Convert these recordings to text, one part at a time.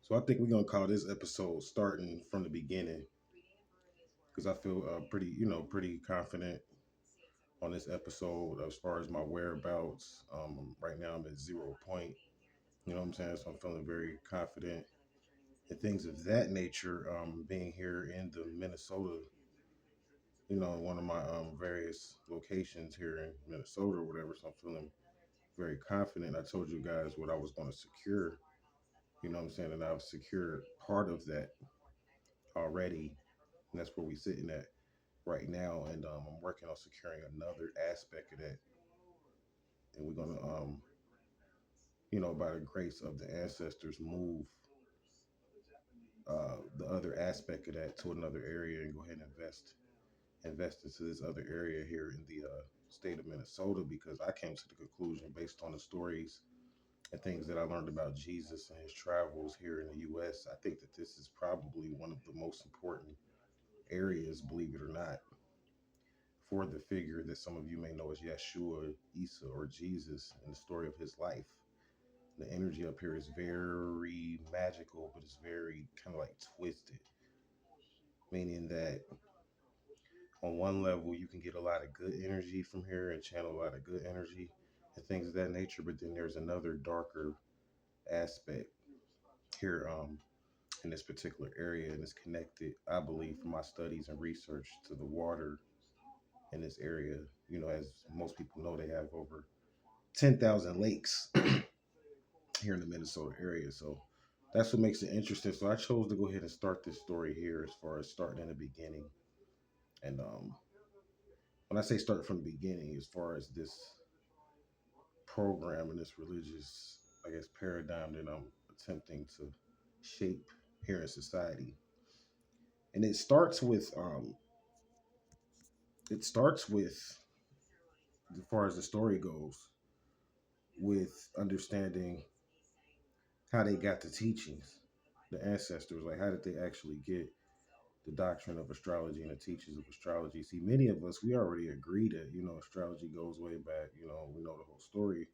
So I think we're gonna call this episode starting from the beginning because I feel pretty, pretty confident on this episode as far as my whereabouts. Right now I'm at 0 point. You know what I'm saying? So I'm feeling very confident and things of that nature. Being here in the Minnesota, one of my various locations here in Minnesota or whatever. So I'm feeling very confident. I told you guys what I was going to secure. You know what I'm saying? And I've secured part of that already. And that's where we're sitting at right now. And I'm working on securing another aspect of that. And we're going to, by the grace of the ancestors, move the other aspect of that to another area and go ahead and invest into this other area here in the state of Minnesota because I came to the conclusion based on the stories and things that I learned about Jesus and his travels here in the U.S. I think that this is probably one of the most important areas, believe it or not, for the figure that some of you may know as Yeshua, Isa, or Jesus in the story of his life. The energy up here is very magical, but it's very kind of like twisted, meaning that on one level you can get a lot of good energy from here and channel a lot of good energy and things of that nature, but then there's another darker aspect here in this particular area, and it's connected, I believe, from my studies and research, to the water in this area. As most people know, they have over 10,000 lakes here in the Minnesota area. So that's what makes it interesting. So I chose to go ahead and start this story here as far as starting in the beginning. And when I say start from the beginning, as far as this program and this religious, I guess, paradigm that I'm attempting to shape here in society. And it starts with as far as the story goes, with understanding how they got the teachings, the ancestors, like how did they actually get the doctrine of astrology and the teachings of astrology. See, many of us, we already agree that, astrology goes way back, we know the whole story.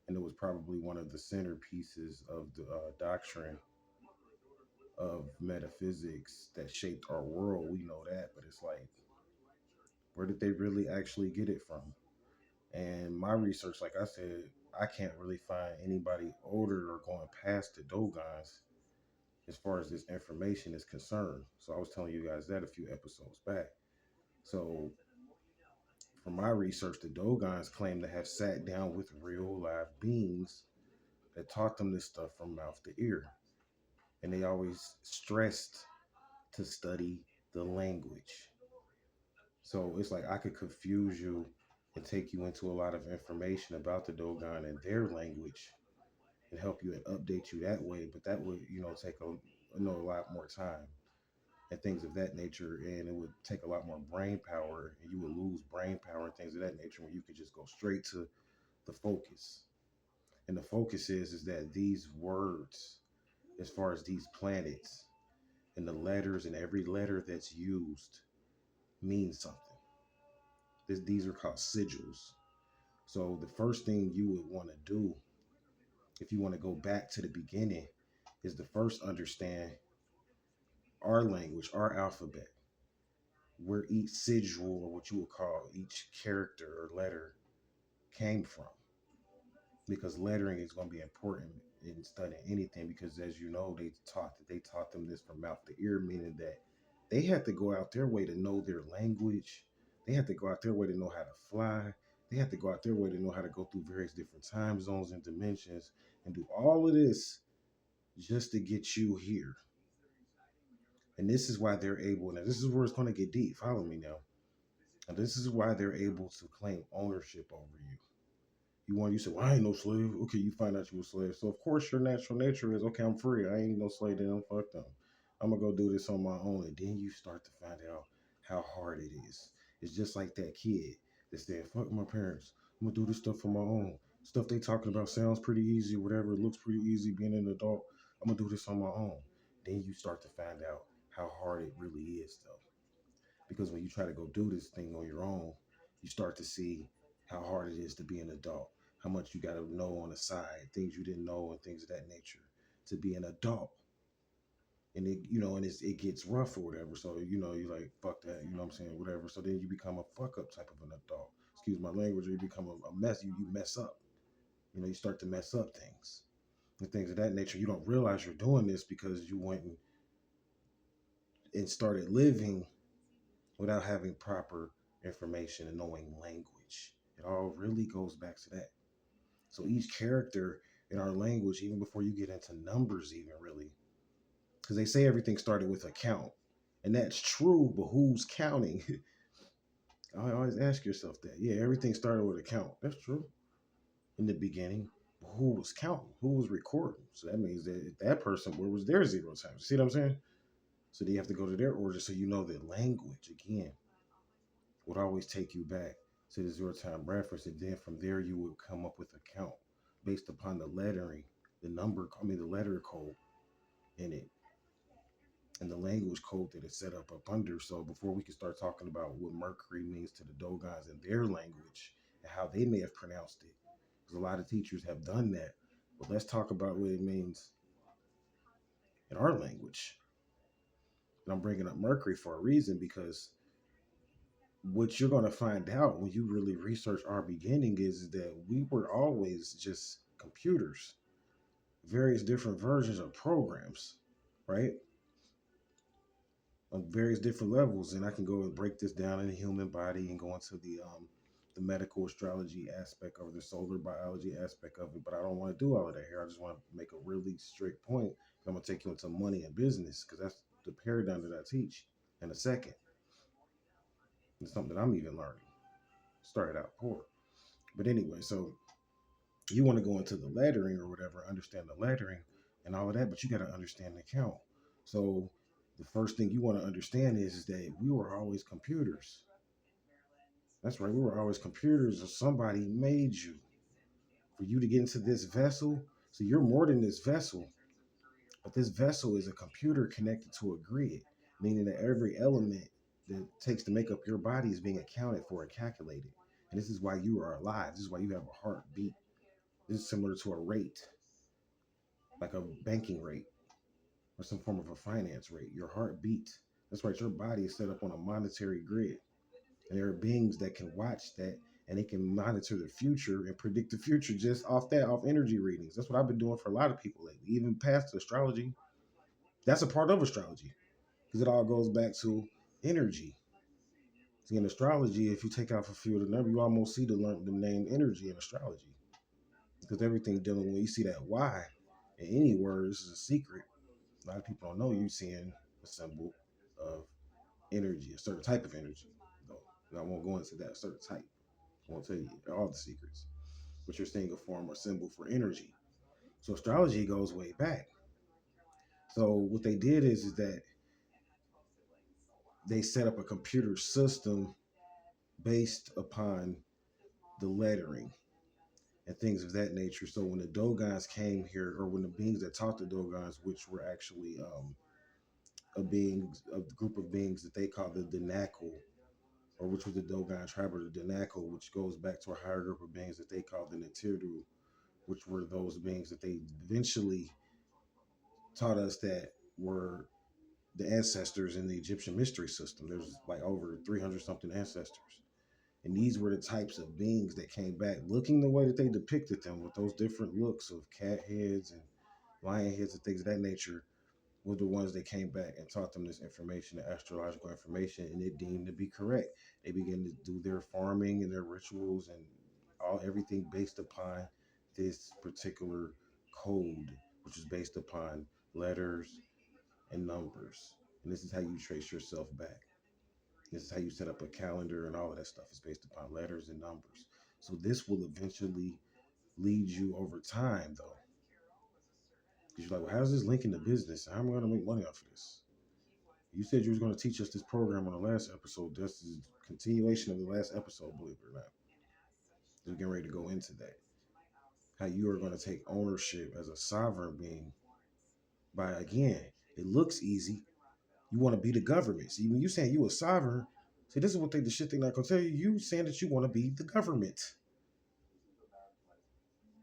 And it was probably one of the centerpieces of the doctrine of metaphysics that shaped our world. We know that, but it's like, where did they really actually get it from? And my research, like I said, I can't really find anybody older or going past the Dogons as far as this information is concerned. So I was telling you guys that a few episodes back. So from my research, the Dogons claim to have sat down with real live beings that taught them this stuff from mouth to ear. And they always stressed to study the language. So it's like I could confuse you and take you into a lot of information about the Dogon and their language and help you and update you that way. But that would, take a lot more time and things of that nature. And it would take a lot more brain power, and you would lose brain power and things of that nature when you could just go straight to the focus. And the focus is that these words, as far as these planets and the letters and every letter that's used means something. These are called sigils. So the first thing you would want to do if you want to go back to the beginning is to first understand our language, our alphabet, where each sigil, or what you would call each character or letter, came from. Because lettering is going to be important in studying anything, because as you know, they taught them this from mouth to ear, meaning that they had to go out their way to know their language. They had to go out their way to know how to fly. They had to go out their way to know how to go through various different time zones and dimensions and do all of this just to get you here. And this is why they're able, now this is where it's going to get deep. Follow me now. And this is why they're able to claim ownership over you. You say, well, I ain't no slave. Okay, you find out you a slave. So of course your natural nature is, okay, I'm free. I ain't no slave to them. Fuck them. I'm gonna go do this on my own. And then you start to find out how hard it is. It's just like that kid that said, fuck my parents. I'm gonna do this stuff for my own. Stuff they talking about sounds pretty easy, whatever. It looks pretty easy being an adult. I'm gonna do this on my own. Then you start to find out how hard it really is, though. Because when you try to go do this thing on your own, you start to see how hard it is to be an adult, how much you got to know on the side, things you didn't know, and things of that nature to be an adult. and it gets rough or whatever. So you're like, fuck that, you know what I'm saying, whatever. So then you become a fuck up type of an adult. Excuse my language. Or you become a mess. You mess up. You start to mess up things and things of that nature. You don't realize you're doing this because you went and started living without having proper information and knowing language. It all really goes back to that. So each character in our language, even before you get into numbers, even really, because they say everything started with a count, and that's true. But who's counting? I always ask yourself that. Yeah, everything started with a count. That's true in the beginning. But who was counting? Who was recording? So that means that person, where was their zero times? See what I'm saying? So you have to go to their order so you know that language again would always take you back to the zero time reference, and then from there you would come up with a count based upon the lettering, the letter code in it, and the language code that it's set up under. So before we can start talking about what Mercury means to the Dogons in their language and how they may have pronounced it, because a lot of teachers have done that. But let's talk about what it means in our language. And I'm bringing up Mercury for a reason, because what you're going to find out when you really research our beginning is that we were always just computers, various different versions of programs, right? On various different levels. And I can go and break this down in the human body and go into the medical astrology aspect of the solar biology aspect of it. But I don't want to do all of that here. I just want to make a really strict point. I'm going to take you into money and business, because that's the paradigm that I teach in a second. It's something that I'm even learning. Started out poor. But anyway, so you want to go into the lettering or whatever, understand the lettering and all of that, but you got to understand the count. So the first thing you want to understand is that we were always computers. That's right, we were always computers, or somebody made you for you to get into this vessel. So you're more than this vessel, but this vessel is a computer connected to a grid, meaning that every element that it takes to make up your body is being accounted for and calculated. And this is why you are alive. This is why you have a heartbeat. This is similar to a rate, like a banking rate or some form of a finance rate. Your heart beats. That's right. Your body is set up on a monetary grid, and there are beings that can watch that, and they can monitor the future and predict the future just off energy readings. That's what I've been doing for a lot of people lately, even past astrology. That's a part of astrology, because it all goes back to energy. See, in astrology, if you take off a few of the numbers, you almost see the name energy in astrology, because everything dealing when you see that Y in any word, this is a secret. A lot of people don't know you're seeing a symbol of energy, a certain type of energy. Though and I won't go into that certain type. I won't tell you all the secrets. But you're seeing a form or symbol for energy. So astrology goes way back. So what they did is that they set up a computer system based upon the lettering and things of that nature. So when the Dogons came here, or when the beings that taught the Dogons, which were actually a group of beings that they call the Denakal, or which was the Dogon tribe, or the Denakal, which goes back to a higher group of beings that they called the Natiru, which were those beings that they eventually taught us that were the ancestors in the Egyptian mystery system. There's like over 300 something ancestors. And these were the types of beings that came back looking the way that they depicted them, with those different looks of cat heads and lion heads and things of that nature, were the ones that came back and taught them this information, the astrological information, and it deemed to be correct. They began to do their farming and their rituals and everything based upon this particular code, which is based upon letters and numbers. And this is how you trace yourself back. This is how you set up a calendar, and all of that stuff is based upon letters and numbers. So this will eventually lead you over time, though. Because you're like, well, how does this link into business? How am I going to make money off of this? You said you was going to teach us this program on the last episode. That's the continuation of the last episode, believe it or not. We're getting ready to go into that. How you are going to take ownership as a sovereign being by, again, it looks easy. You want to be the government. See, when you saying you a sovereign, see, this is what the shit they're not going to tell you. You saying that you want to be the government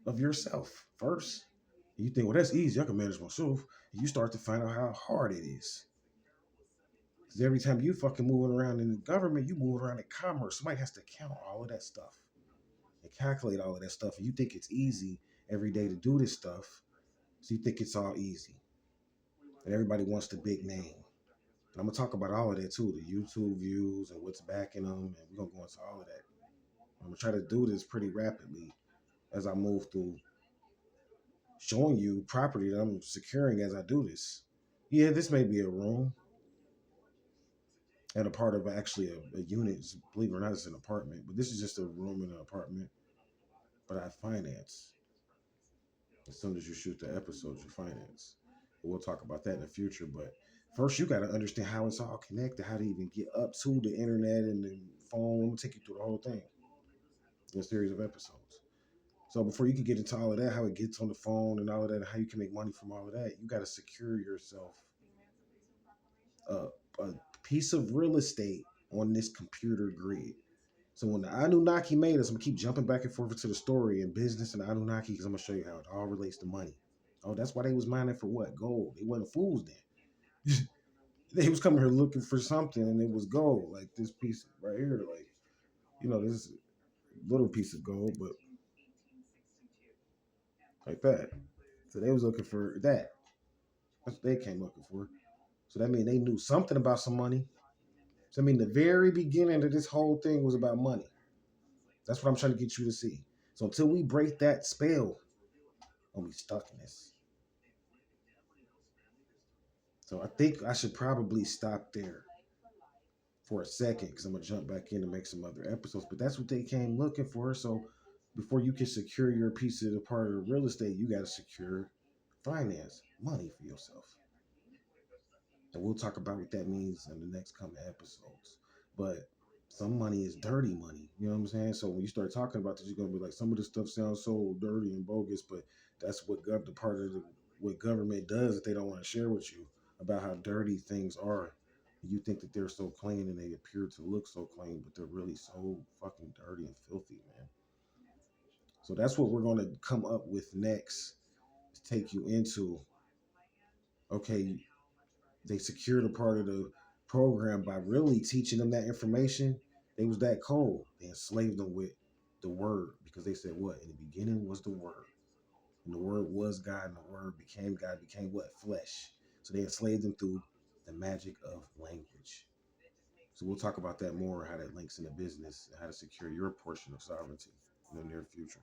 of yourself first. And you think, well, that's easy. I can manage myself. And you start to find out how hard it is. Because every time you fucking moving around in the government, you move around in commerce. Somebody has to count all of that stuff and calculate all of that stuff. And you think it's easy every day to do this stuff. So you think it's all easy. And everybody wants the big name. And I'm gonna talk about all of that too, the YouTube views and what's backing them, and we're gonna go into all of that. I'm gonna try to do this pretty rapidly as I move through showing you property that I'm securing as I do this. Yeah, this may be a room and a part of actually a unit. Believe it or not, it's an apartment, but this is just a room in an apartment. But I finance. As soon as you shoot the episodes, you finance. We'll talk about that in the future. But first, you got to understand how it's all connected, how to even get up to the internet and the phone. I'm gonna take you through the whole thing in a series of episodes. So before you can get into all of that, how it gets on the phone and all of that, how you can make money from all of that, you got to secure yourself a, a piece of real estate on this computer grid. So when the Anunnaki made us, I'm gonna keep jumping back and forth to the story and business and the Anunnaki because I'm gonna show you how it all relates to money. Oh, that's why they was mining for what? Gold. They wasn't fools then. They was coming here looking for something and it was gold, like this piece right here, like this little piece of gold, but like that. So they was looking for that. That's what they came looking for. So that means they knew something about some money. So I mean, the very beginning of this whole thing was about money. That's what I'm trying to get you to see. So until we break that spell, we'll be stuck in this. So I think I should probably stop there for a second because I'm gonna jump back in and make some other episodes. But that's what they came looking for. So before you can secure your piece of the part of the real estate, you got to secure finance, money for yourself. And we'll talk about what that means in the next coming episodes. But some money is dirty money. You know what I'm saying? So when you start talking about this, you're gonna be like, some of this stuff sounds so dirty and bogus, but that's what the part of what government does that they don't want to share with you about how dirty things are. You think that they're so clean and they appear to look so clean, but they're really so fucking dirty and filthy, man. So that's what we're gonna come up with next. To take you into, okay, they secured a part of the program by really teaching them that information. They was that cold. They enslaved them with the word because they said what? In the beginning was the word. And the word was God and the word became God, became what? Flesh. So they enslaved them through the magic of language. So we'll talk about that more, how that links into business and how to secure your portion of sovereignty in the near future.